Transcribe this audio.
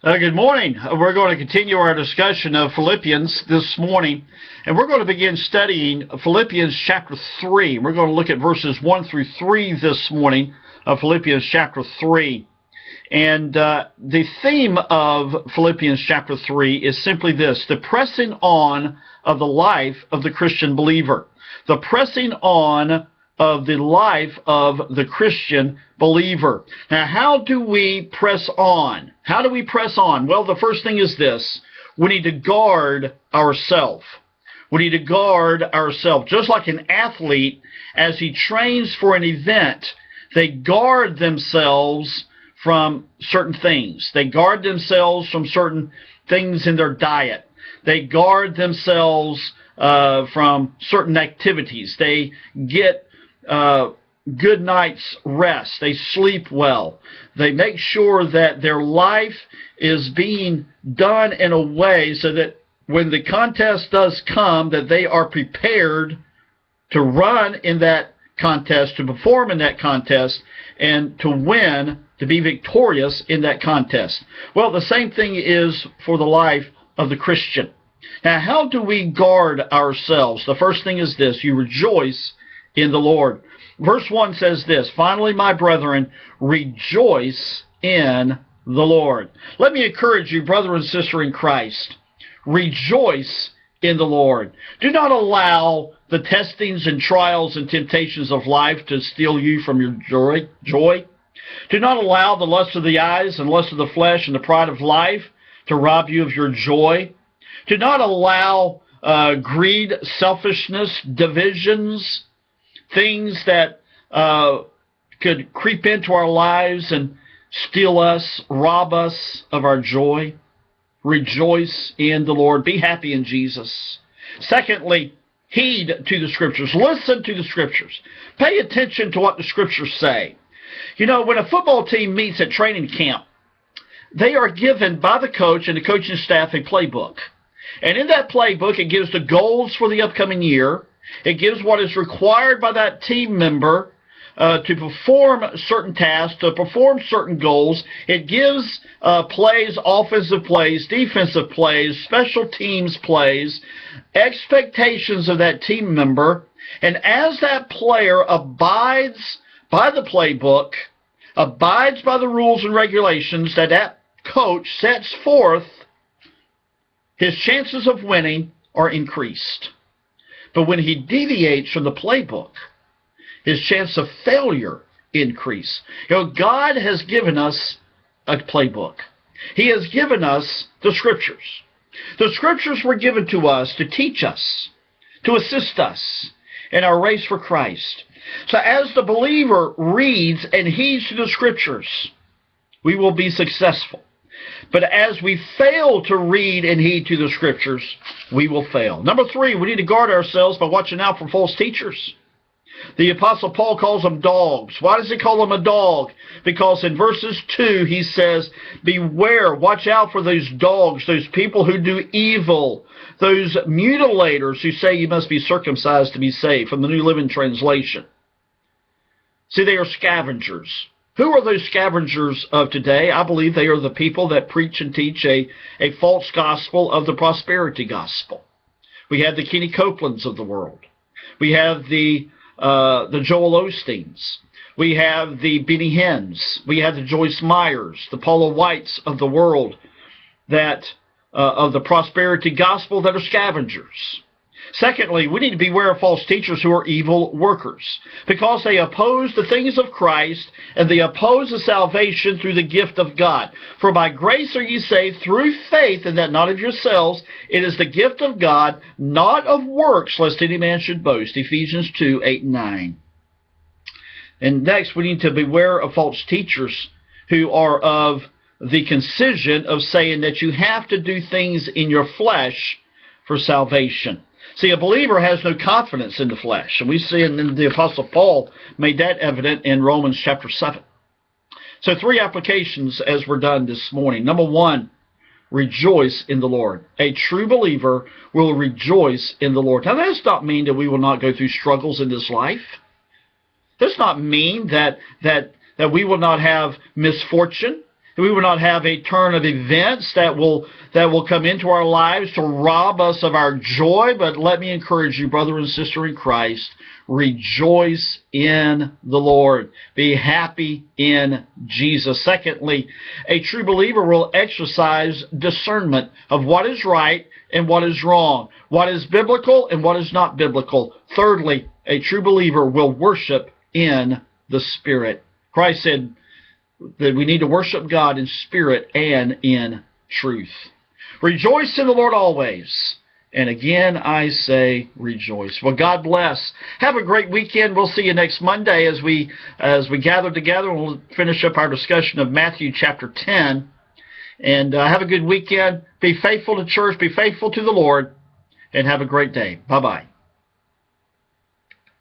Good morning. We're going to continue our discussion of Philippians this morning, and we're going to begin studying Philippians chapter 3. We're going to look at verses 1 through 3 this morning of Philippians chapter 3. And the theme of Philippians chapter 3 is simply this: the pressing on of the life of the Christian believer. The pressing on of the life of the Christian believer. Now, how do we press on? How do we press on? Well, the first thing is this: we need to guard ourselves. We need to guard ourselves. Just like an athlete, as he trains for an event, they guard themselves from certain things. They guard themselves from certain things in their diet. They guard themselves from certain activities. They get good night's rest. They sleep well. They make sure that their life is being done in a way so that when the contest does come, that they are prepared to run in that contest, to perform in that contest, and to win, to be victorious in that contest. Well, the same thing is for the life of the Christian. Now, how do we guard ourselves? The first thing is this: you rejoice in the Lord. Verse 1 says this: finally, my brethren, rejoice in the Lord. Let me encourage you, brother and sister in Christ, rejoice in the Lord. Do not allow the testings and trials and temptations of life to steal you from your joy. Do not allow the lust of the eyes and lust of the flesh and the pride of life to rob you of your joy. Do not allow greed, selfishness, divisions, things that could creep into our lives and steal us, rob us of our joy. Rejoice in the Lord. Be happy in Jesus. Secondly, heed to the Scriptures. Listen to the Scriptures. Pay attention to what the Scriptures say. You know, when a football team meets at training camp, they are given by the coach and the coaching staff a playbook. And in that playbook, it gives the goals for the upcoming year. It gives what is required by that team member to perform certain tasks, to perform certain goals. It gives plays, offensive plays, defensive plays, special teams plays, expectations of that team member. And as that player abides by the playbook, abides by the rules and regulations that coach sets forth, his chances of winning are increased. But when he deviates from the playbook, his chance of failure increase. You know, God has given us a playbook. He has given us the Scriptures. The Scriptures were given to us to teach us, to assist us in our race for Christ. So as the believer reads and heeds to the Scriptures, we will be successful. But as we fail to read and heed to the Scriptures, we will fail. Number 3, we need to guard ourselves by watching out for false teachers. The Apostle Paul calls them dogs. Why does he call them a dog? Because in verses 2 he says, beware, watch out for those dogs, those people who do evil, those mutilators who say you must be circumcised to be saved, from the New Living Translation. See, they are scavengers. Who are those scavengers of today? I believe they are the people that preach and teach a false gospel of the prosperity gospel. We have the Kenny Copelands of the world. We have the Joel Osteens. We have the Benny Hinns. We have the Joyce Meyers, the Paula Whites of the world, that of the prosperity gospel, that are scavengers. Secondly, we need to beware of false teachers who are evil workers, because they oppose the things of Christ, and they oppose the salvation through the gift of God. For by grace are ye saved through faith, and that not of yourselves. It is the gift of God, not of works, lest any man should boast. Ephesians 2, 8 and 9. And next, we need to beware of false teachers who are of the concision of saying that you have to do things in your flesh for salvation. See, a believer has no confidence in the flesh. And we see, and the Apostle Paul made that evident in Romans chapter 7. So 3 applications as we're done this morning. Number 1, rejoice in the Lord. A true believer will rejoice in the Lord. Now, that does not mean that we will not go through struggles in this life. It does not mean that we will not have misfortune. We will not have a turn of events that will come into our lives to rob us of our joy. But let me encourage you, brother and sister in Christ, rejoice in the Lord. Be happy in Jesus. Secondly, a true believer will exercise discernment of what is right and what is wrong, what is biblical and what is not biblical. Thirdly, a true believer will worship in the Spirit. Christ said that we need to worship God in spirit and in truth. Rejoice in the Lord always. And again, I say rejoice. Well, God bless. Have a great weekend. We'll see you next Monday as we gather together, and we'll finish up our discussion of Matthew chapter 10. And have a good weekend. Be faithful to church. Be faithful to the Lord. And have a great day. Bye-bye.